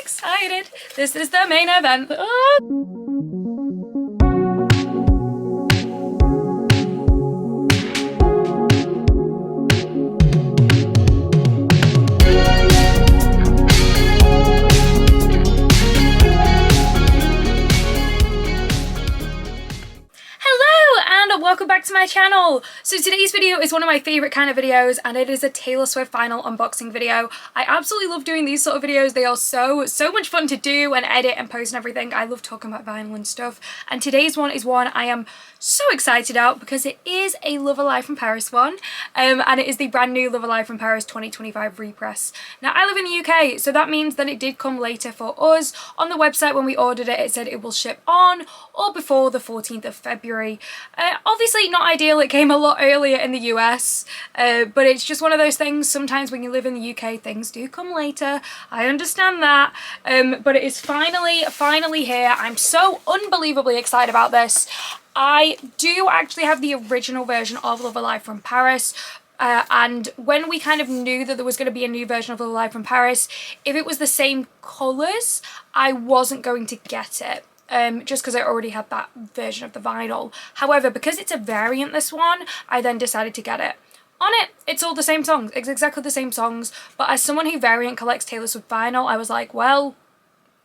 excited. This is the main event. Oh. Welcome back to my channel. So today's video is one of my favorite kind of videos, and it is a Taylor Swift vinyl unboxing video. I absolutely love doing these sort of videos. They are so much fun to do and edit and post and everything. I love talking about vinyl and stuff, and today's one is one I am so excited about because it is a Love Alive from Paris one, and it is the brand new Love Alive from Paris 2025 repress. Now I live in the UK, so that means that it did come later for us. On the website when we ordered it, it said it will ship on or before the 14th of February. Obviously not ideal, it came a lot earlier in the US, but it's just one of those things. Sometimes when you live in the UK, things do come later. I understand that, but it is finally here. I'm so unbelievably excited about this. I do actually have the original version of Love Alive from Paris, and when we kind of knew that there was going to be a new version of Love Alive from Paris, if it was the same colours, I wasn't going to get it. Just because I already had that version of the vinyl. However, because it's a variant, this one, I then decided to get it. On it, it's all the same songs. It's exactly the same songs. But as someone who variant collects Taylor Swift vinyl, I was like, well,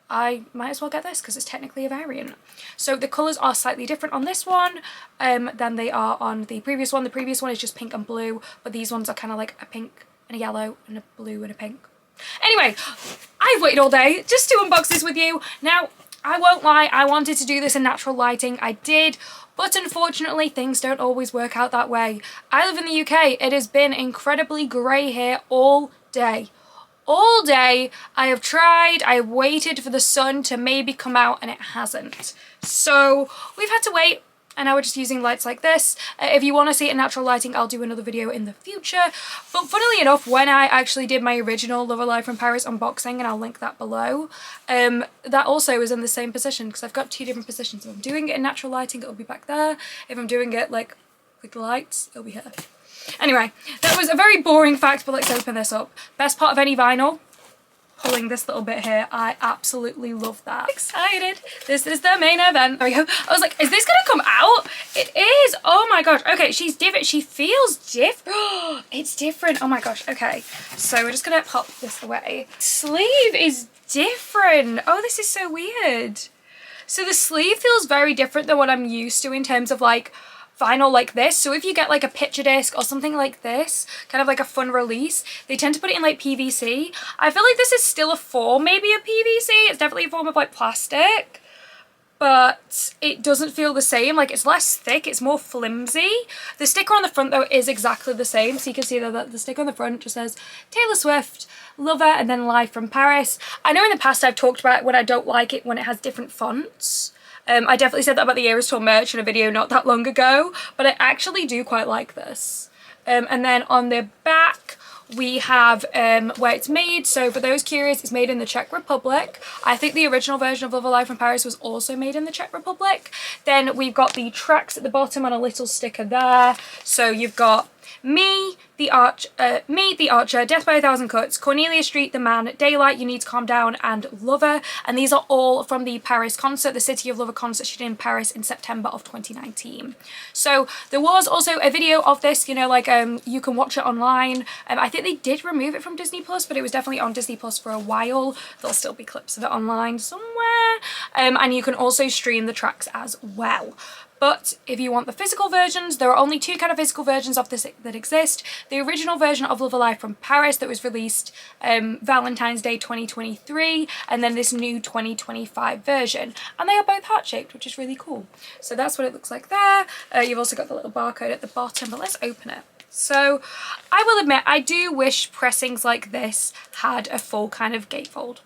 I might as well get this because it's technically a variant. So the colours are slightly different on this one than they are on the previous one. The previous one is just pink and blue, but these ones are kind of like a pink and a yellow and a blue and a pink. Anyway, I've waited all day just to unbox this with you. Now, I won't lie, I wanted to do this in natural lighting, I did, but unfortunately things don't always work out that way. I live in the UK, it has been incredibly grey here all day. All day I have tried, I have waited for the sun to maybe come out and it hasn't. So we've had to wait. And now we're just using lights like this. If you want to see it in natural lighting, I'll do another video in the future. But funnily enough, when I actually did my original Love Alive from Paris unboxing, and I'll link that below, that also is in the same position because I've got two different positions. If I'm doing it in natural lighting, it'll be back there. If I'm doing it like with the lights, it'll be here. Anyway, that was a very boring fact, but let's open this up. Best part of any vinyl, pulling this little bit here. I absolutely love that. Excited. This is the main event. There we go. I was like, is this gonna come out? It is. Oh my gosh. Okay, she's different. She feels different. It's different. Oh my gosh. Okay, so we're just gonna pop this away. Sleeve is different. Oh, this is so weird. So the sleeve feels very different than what I'm used to in terms of like vinyl like this. So if you get like a picture disc or something like this, kind of like a fun release, they tend to put it in like PVC. I feel like this is still a form maybe of PVC. It's definitely a form of like plastic, but it doesn't feel the same. Like it's less thick, it's more flimsy. The sticker on the front though is exactly the same. So you can see that the sticker on the front just says Taylor Swift, Lover, and then Live from Paris. I know in the past I've talked about when I don't like it when it has different fonts. I definitely said that about the Eras Tour merch in a video not that long ago, but I actually do quite like this. And then on the back we have where it's made. So for those curious, it's made in the Czech Republic. I think the original version of Love Alive from Paris was also made in the Czech Republic. Then we've got the tracks at the bottom on a little sticker there. So you've got Me, the Archer, Death by a Thousand Cuts, Cornelia Street, The Man, Daylight, You Need to Calm Down, and Lover. And these are all from the Paris concert, the City of Lover concert she did in Paris in September of 2019. So there was also a video of this, you know, like you can watch it online. I think they did remove it from Disney Plus, but it was definitely on Disney Plus for a while. There'll still be clips of it online somewhere. And you can also stream the tracks as well. But if you want the physical versions, there are only two kind of physical versions of this that exist. The original version of Love Alive from Paris that was released Valentine's Day 2023, and then this new 2025 version. And they are both heart-shaped, which is really cool. So that's what it looks like there. You've also got the little barcode at the bottom, but let's open it. So I will admit, I do wish pressings like this had a full kind of gatefold.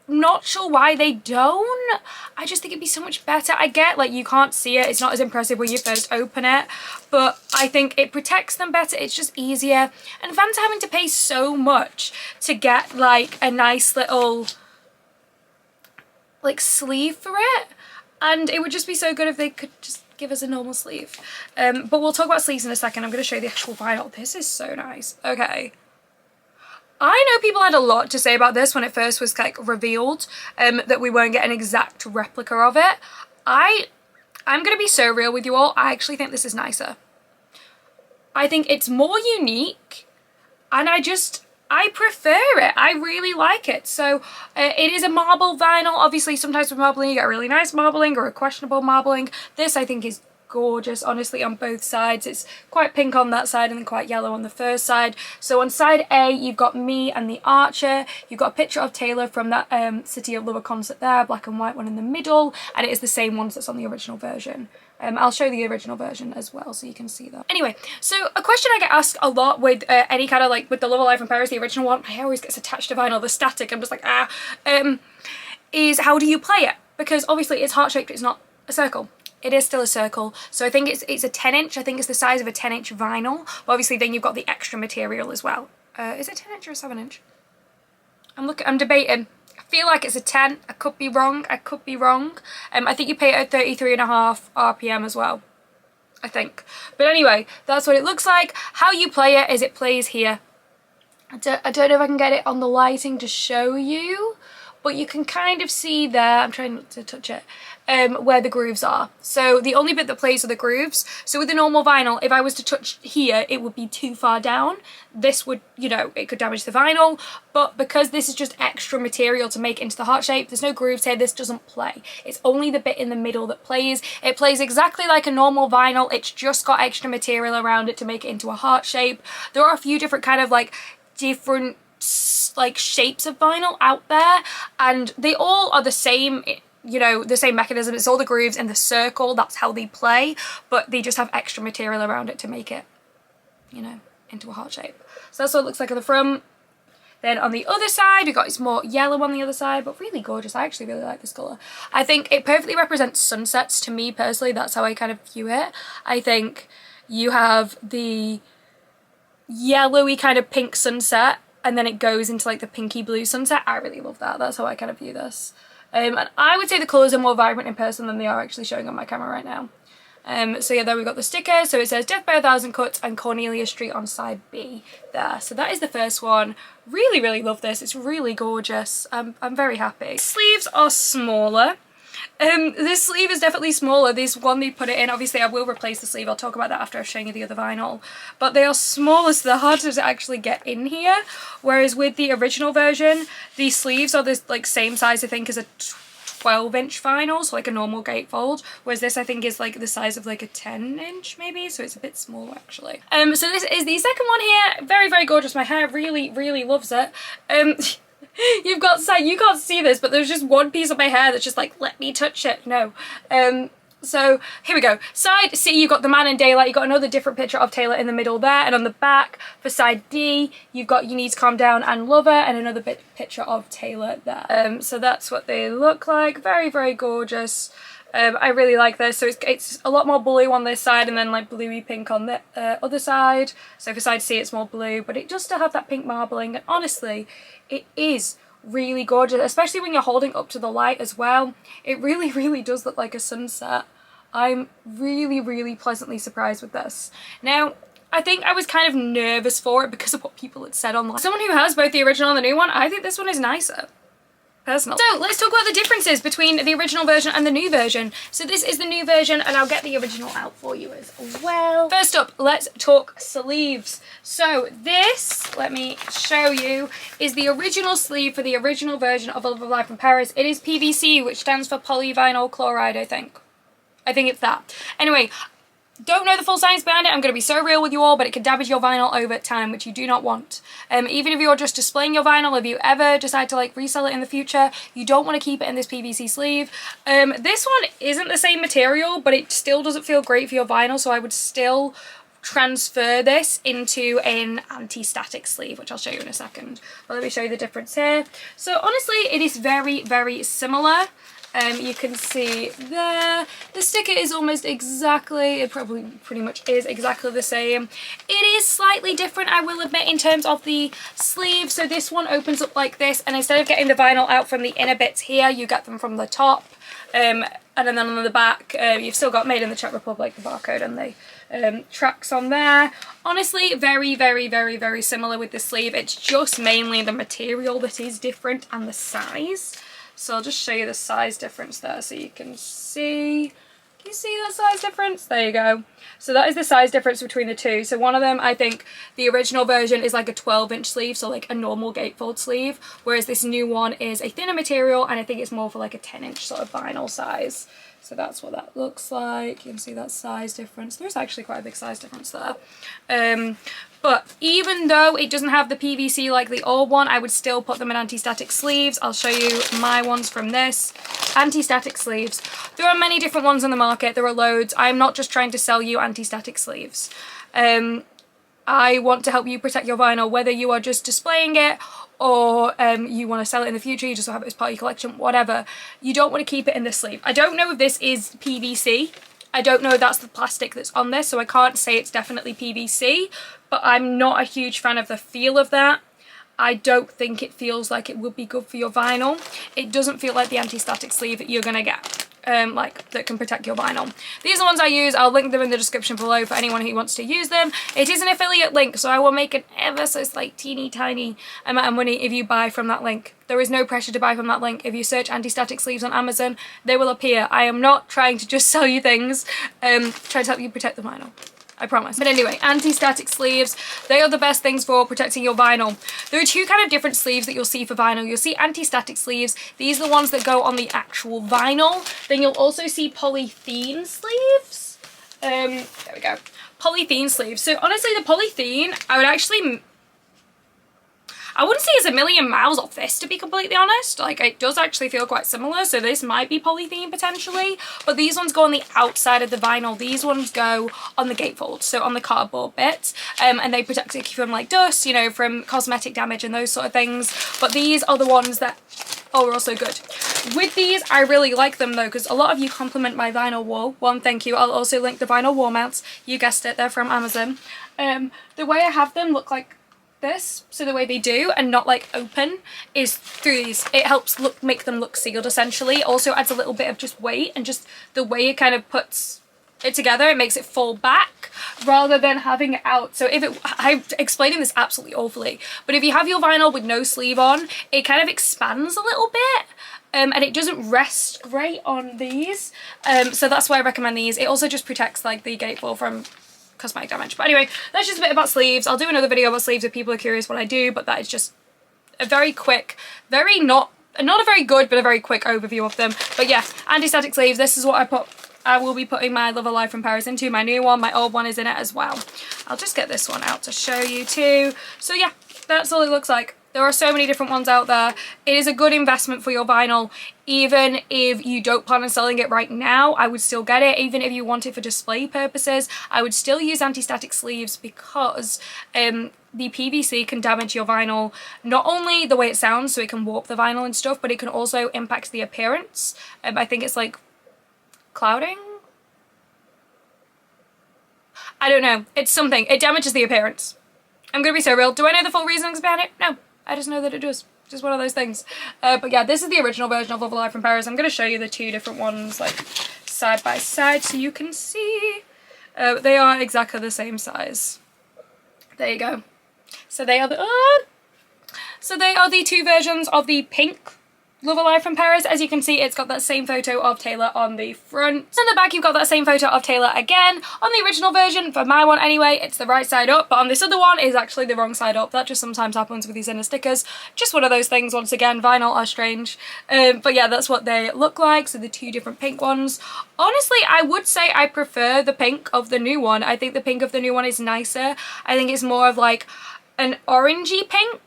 Not sure why they don't. I just think it'd be so much better. I get like you can't see it, it's not as impressive when you first open it, but I think it protects them better. It's just easier, and fans are having to pay so much to get like a nice little like sleeve for it, and it would just be so good if they could just give us a normal sleeve. But we'll talk about sleeves in a second. I'm going to show you the actual vinyl. This is so nice. Okay. I know people had a lot to say about this when it first was like revealed, that we won't get an exact replica of it. I'm gonna be so real with you all, I actually think this is nicer. I think it's more unique, and I prefer it. I really like it. So it is a marble vinyl. Obviously, sometimes with marbling, you get a really nice marbling or a questionable marbling. This, I think, is gorgeous, honestly, on both sides. It's quite pink on that side and then quite yellow on the first side. So on side A, you've got me and the Archer. You've got a picture of Taylor from that City of Lover concert there, black and white one in the middle, and it is the same ones that's on the original version. I'll show the original version as well so you can see that. Anyway, so a question I get asked a lot with any kind of like, with the Love of Life in Paris, the original one, I always gets attached to vinyl, the static, I'm just like, is how do you play it? Because obviously it's heart-shaped, it's not a circle. It is still a circle, so I think it's a 10-inch, I think it's the size of a 10-inch vinyl, but obviously then you've got the extra material as well. Is it 10-inch or a 7-inch? I'm debating. I feel like it's a 10, I could be wrong, I think you pay it at 33.5 RPM as well, I think. But anyway, that's what it looks like. How you play it is it plays here. I don't know if I can get it on the lighting to show you, but you can kind of see there, I'm trying not to touch it, where the grooves are. So the only bit that plays are the grooves. So with a normal vinyl, if I was to touch here, it would be too far down. This would, you know, it could damage the vinyl, but because this is just extra material to make into the heart shape, there's no grooves here, this doesn't play. It's only the bit in the middle that plays. It plays exactly like a normal vinyl, it's just got extra material around it to make it into a heart shape. There are a few different kind of like different like shapes of vinyl out there, and they all are the same, you know, the same mechanism. It's all the grooves in the circle, that's how they play, but they just have extra material around it to make it, you know, into a heart shape. So that's what it looks like on the front. Then on the other side, we've got it's more yellow on the other side, but really gorgeous. I actually really like this colour. I think it perfectly represents sunsets to me personally. That's how I kind of view it. I think you have the yellowy kind of pink sunset, and then it goes into like the pinky blue sunset. I really love that. That's how I kind of view this. And I would say the colours are more vibrant in person than they are actually showing on my camera right now. So yeah, there we've got the sticker. So it says Death by a Thousand Cuts and Cornelia Street on side B there. So that is the first one. Really, really love this. It's really gorgeous. I'm very happy. Sleeves are smaller. This sleeve is definitely smaller. This one they put it in, obviously I will replace the sleeve, I'll talk about that after I've shown you the other vinyl, but they are smaller, so they're harder to actually get in here, whereas with the original version, the sleeves are this like same size I think as a 12-inch vinyl, so like a normal gatefold, whereas this I think is like the size of like a 10-inch maybe, so it's a bit smaller actually. So this is the second one here. Very, very gorgeous. My hair really, really loves it. You've got, you can't see this, but there's just one piece of my hair that's just like, let me touch it. No. So here we go. Side C, you've got the Man in Daylight. You've got another different picture of Taylor in the middle there. And on the back, for side D, you've got You Need to Calm Down and Lover, and another picture of Taylor there. So that's what they look like. Very, very gorgeous. I really like this. So it's a lot more blue on this side and then like bluey pink on the other side. So for side C it's more blue, but it does still have that pink marbling, and honestly it is really gorgeous, especially when you're holding up to the light as well. It really, really does look like a sunset. I'm really, really pleasantly surprised with this. Now, I think I was kind of nervous for it because of what people had said online. Someone who has both the original and the new one, I think this one is nicer. Personal. So let's talk about the differences between the original version and the new version. So this is the new version, and I'll get the original out for you as well. First up, let's talk sleeves. So this, let me show you, is the original sleeve for the original version of Love of Life in Paris. It is PVC, which stands for polyvinyl chloride, I think. I think it's that. Anyway, don't know the full science behind it, I'm going to be so real with you all, but it can damage your vinyl over time, which you do not want. Even if you're just displaying your vinyl, if you ever decide to like resell it in the future, you don't want to keep it in this PVC sleeve. This one isn't the same material, but it still doesn't feel great for your vinyl, so I would still transfer this into an anti-static sleeve, which I'll show you in a second. But let me show you the difference here. So honestly, it is very, very similar. You can see there, the sticker is almost exactly, it probably pretty much is exactly the same. It is slightly different, I will admit, in terms of the sleeve. So this one opens up like this, and instead of getting the vinyl out from the inner bits here, you get them from the top. And then on the back, you've still got Made in the Czech Republic, the barcode, and the tracks on there. Honestly, very, very, very, very similar with the sleeve. It's just mainly the material that is different and the size. So I'll just show you the size difference there so you can see. Can you see that size difference? There you go. So that is the size difference between the two. So one of them, I think the original version is like a 12-inch sleeve, so like a normal gatefold sleeve, whereas this new one is a thinner material, and I think it's more for like a 10-inch sort of vinyl size. So that's what that looks like. You can see that size difference. There's actually quite a big size difference there. But even though it doesn't have the PVC like the old one, I would still put them in anti-static sleeves. I'll show you my ones from this. Anti-static sleeves. There are many different ones on the market. There are loads. I'm not just trying to sell you anti-static sleeves. I want to help you protect your vinyl, whether you are just displaying it or you want to sell it in the future, you just have it as part of your collection, whatever. You don't want to keep it in the sleeve. I don't know if this is PVC. I don't know if that's the plastic that's on this, so I can't say it's definitely PVC, but I'm not a huge fan of the feel of that. I don't think it feels like it would be good for your vinyl. It doesn't feel like the anti-static sleeve that you're gonna get, like that can protect your vinyl. These are the ones I use. I'll link them in the description below for anyone who wants to use them. It is an affiliate link, so I will make an ever so slight teeny tiny amount of money if you buy from that link. There is no pressure to buy from that link. If you search anti-static sleeves on Amazon, they will appear. I am not trying to just sell you things, trying to help you protect the vinyl. I promise. But anyway, anti-static sleeves, they are the best things for protecting your vinyl. There are two kind of different sleeves that you'll see for vinyl. You'll see anti-static sleeves. These are the ones that go on the actual vinyl. Then you'll also see polythene sleeves. There we go. Polythene sleeves. So honestly, the polythene, I wouldn't say it's a million miles off this, to be completely honest. Like, it does actually feel quite similar, so this might be polythene potentially, but these ones go on the outside of the vinyl. These ones go on the gatefold, so on the cardboard bit, and they protect it from like dust, you know, from cosmetic damage and those sort of things. But these are the ones that are also good. With these, I really like them though, because a lot of you compliment my vinyl wall. One, thank you. I'll also link the vinyl wall mounts. You guessed it, they're from Amazon. The way I have them look like this, so the way they do and not like open, is through these. It helps make them look sealed essentially. Also adds a little bit of just weight, and just the way it kind of puts it together, it makes it fall back rather than having it out. So if it, I'm explaining this absolutely awfully, but if you have your vinyl with no sleeve on, it kind of expands a little bit. And it doesn't rest great on these, so that's why I recommend these. It also just protects like the gatefold from cosmetic damage. But anyway, that's just a bit about sleeves. I'll do another video about sleeves if people are curious what I do, but that is just a very quick, not a very good, but a very quick overview of them. But yeah, anti-static sleeves, this is what I will be putting my Love Alive from Paris into. My new one, my old one is in it as well. I'll just get this one out to show you too. So yeah, that's all it looks like. There are so many different ones out there. It is a good investment for your vinyl. Even if you don't plan on selling it right now, I would still get it. Even if you want it for display purposes, I would still use anti-static sleeves, because the PVC can damage your vinyl, not only the way it sounds, so it can warp the vinyl and stuff, but it can also impact the appearance. I think it's like clouding? I don't know. It's something. It damages the appearance. I'm gonna be so real. Do I know the full reasons behind it? No. I just know that it does. Just one of those things. But yeah, this is the original version of Love Alive from Paris. I'm going to show you the two different ones like side by side so you can see. They are exactly the same size. There you go. So they are the two versions of the pink Love Alive from Paris. As you can see, it's got that same photo of Taylor on the front. On the back, you've got that same photo of Taylor again. On the original version, for my one anyway, it's the right side up, but on this other one, is actually the wrong side up. That just sometimes happens with these inner stickers. Just one of those things, once again, vinyl are strange. But yeah, that's what they look like, so the two different pink ones. Honestly, I would say I prefer the pink of the new one. I think the pink of the new one is nicer. I think it's more of like an orangey pink.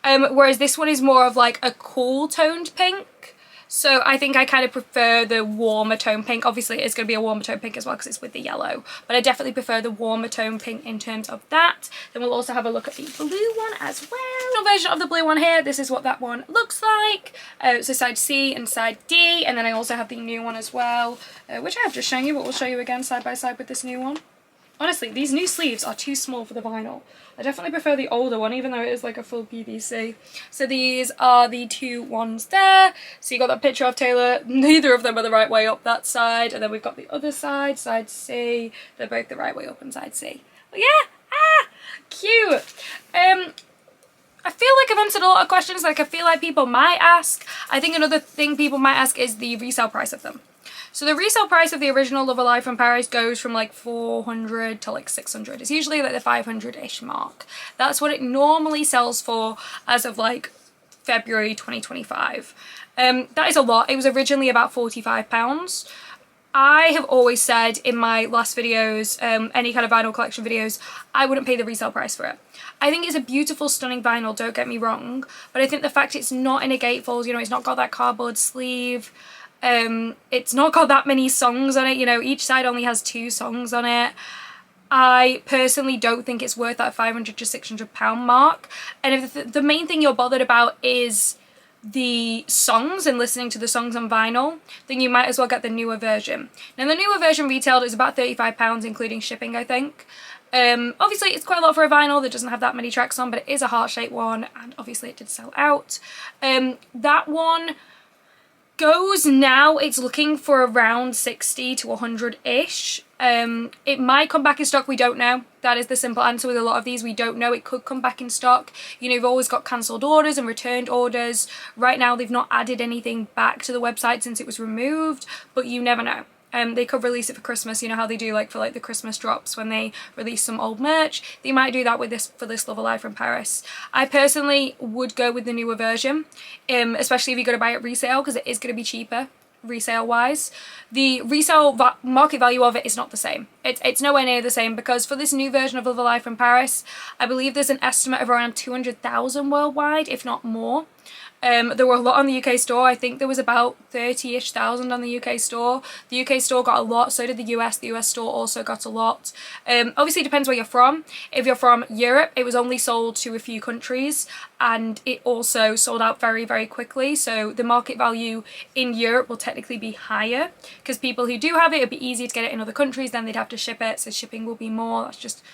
Whereas this one is more of like a cool toned pink. So I think I kind of prefer the warmer tone pink. Obviously it's going to be a warmer tone pink as well because it's with the yellow. But I definitely prefer the warmer tone pink in terms of that. Then we'll also have a look at the blue one as well. The version of the blue one here, this is what that one looks like. So side C and side D. And then I also have the new one as well, which I have just shown you, but we'll show you again side by side with this new one. Honestly, these new sleeves are too small for the vinyl. I definitely prefer the older one, even though it is like a full PVC. So these are the two ones there. So you got that picture of Taylor. Neither of them are the right way up that side. And then we've got the other side, side C. They're both the right way up and side C. But yeah, cute. I feel like I've answered a lot of questions like I feel like people might ask. I think another thing people might ask is the resale price of them. So the resale price of the original Love Alive from Paris goes from like 400 to like 600. It's usually like the 500-ish mark. That's what it normally sells for as of like February 2025. That is a lot. It was originally about £45. I have always said in my last videos, any kind of vinyl collection videos, I wouldn't pay the resale price for it. I think it's a beautiful, stunning vinyl, don't get me wrong, but I think the fact it's not in a gatefold, you know, it's not got that cardboard sleeve, it's not got that many songs on it, you know, each side only has 2 songs on it. I personally don't think it's worth that £500 to £600 mark. And if the main thing you're bothered about is the songs and listening to the songs on vinyl, then you might as well get the newer version. Now the newer version retailed is about £35 including shipping, I think. Obviously it's quite a lot for a vinyl that doesn't have that many tracks on, but it is a heart-shaped one and obviously it did sell out. That one goes now, it's looking for around 60 to 100-ish. It might come back in stock, we don't know. That is the simple answer with a lot of these, we don't know. It could come back in stock. You know, you've always got cancelled orders and returned orders. Right now they've not added anything back to the website since it was removed, but you never know. They could release it for Christmas, you know how they do like for like the Christmas drops when they release some old merch. They might do that with this for this Love Alive from Paris. I personally would go with the newer version, especially if you're going to buy it resale, because it is going to be cheaper resale wise. The resale market value of it is not the same. It's nowhere near the same, because for this new version of Love Alive from Paris, I believe there's an estimate of around 200,000 worldwide, if not more. There were a lot on the UK store. I think there was about 30-ish thousand on the UK store. The UK store got a lot, so did the US. The US store also got a lot. Obviously it depends where you're from. If you're from Europe, it was only sold to a few countries, and it also sold out very, very quickly. So the market value in Europe will technically be higher, because people who do have it, it'd be easier to get it in other countries, then they'd have to ship it, so shipping will be more. That's just...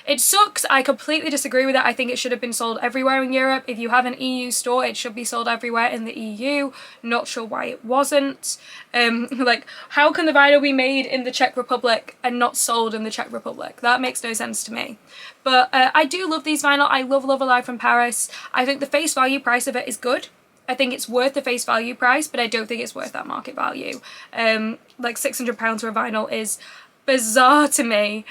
It sucks. I completely disagree with that. I think it should have been sold everywhere in Europe. If you have an EU store, it should be sold everywhere in the EU. Not sure why it wasn't. Like, how can the vinyl be made in the Czech Republic and not sold in the Czech Republic? That makes no sense to me. But I do love these vinyl. I love Love Alive from Paris. I think the face value price of it is good. I think it's worth the face value price, but I don't think it's worth that market value. Like £600 for a vinyl is bizarre to me.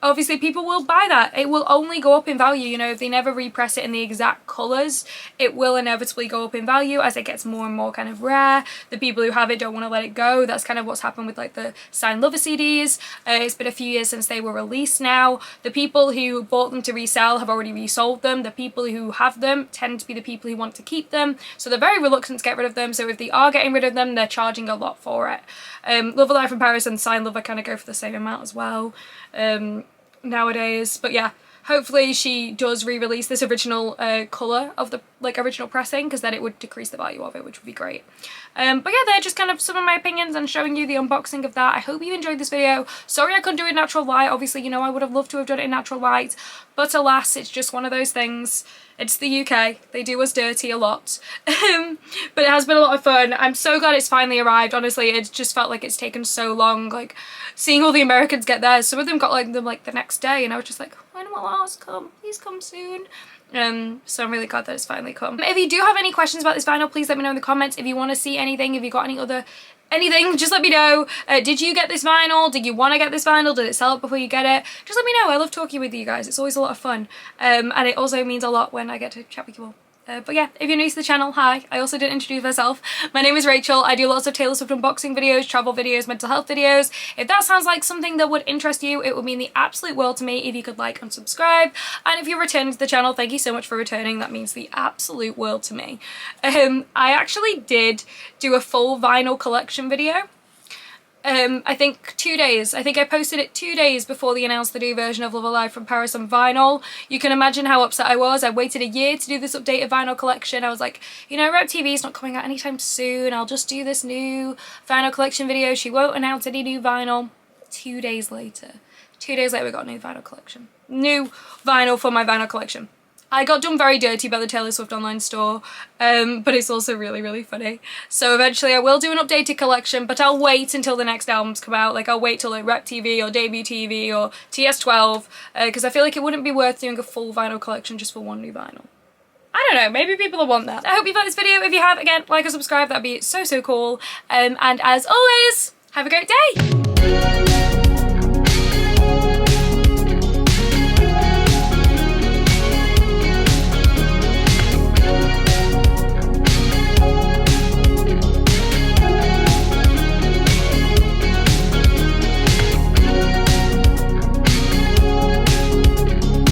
Obviously people will buy that. It will only go up in value, you know, if they never repress it in the exact colours, it will inevitably go up in value as it gets more and more kind of rare. The people who have it don't want to let it go. That's kind of what's happened with like the Signed Lover CDs. It's been a few years since they were released now. The people who bought them to resell have already resold them. The people who have them tend to be the people who want to keep them, so they're very reluctant to get rid of them. So if they are getting rid of them, they're charging a lot for it. Love Alive from Paris and Signed Lover kind of go for the same amount as well nowadays. But yeah, hopefully she does re-release this original colour of the original pressing, because then it would decrease the value of it, which would be great. But yeah, they're just kind of some of my opinions and showing you the unboxing of that. I hope you enjoyed this video. Sorry I couldn't do it in natural light. Obviously, you know, I would have loved to have done it in natural light, but alas, it's just one of those things. It's the UK. They do us dirty a lot. But it has been a lot of fun. I'm so glad it's finally arrived. Honestly, it just felt like it's taken so long. Like, seeing all the Americans get theirs. Some of them got them the next day, and I was just like, when will ours come? Please come soon. So I'm really glad that it's finally come. If you do have any questions about this vinyl, please let me know in the comments. If you want to see anything, if you got anything, just let me know. Did you get this vinyl? Did you want to get this vinyl? Did it sell it before you get it? Just let me know. I love talking with you guys. It's always a lot of fun. And it also means a lot when I get to chat with you all. But yeah, if you're new to the channel, hi. I also didn't introduce myself. My name is Rachel. I do lots of Taylor Swift unboxing videos, travel videos, mental health videos. If that sounds like something that would interest you, it would mean the absolute world to me if you could like and subscribe. And if you're returning to the channel, thank you so much for returning. That means the absolute world to me. I actually did do a full vinyl collection video. I think 2 days. I think I posted it 2 days before they announced the new version of Love Alive from Paris on vinyl. You can imagine how upset I was. I waited a year to do this updated vinyl collection. I was like, you know, Rep TV is not coming out anytime soon. I'll just do this new vinyl collection video. She won't announce any new vinyl. 2 days later. 2 days later we got a new vinyl collection. New vinyl for my vinyl collection. I got done very dirty by the Taylor Swift online store, but it's also really, really funny. So eventually I will do an updated collection, but I'll wait until the next albums come out. Like, I'll wait till like Rep TV or Debut TV or TS12, because I feel like it wouldn't be worth doing a full vinyl collection just for one new vinyl. I don't know, maybe people will want that. I hope you liked this video. If you have, again, like or subscribe, that'd be so, so cool. And as always, have a great day!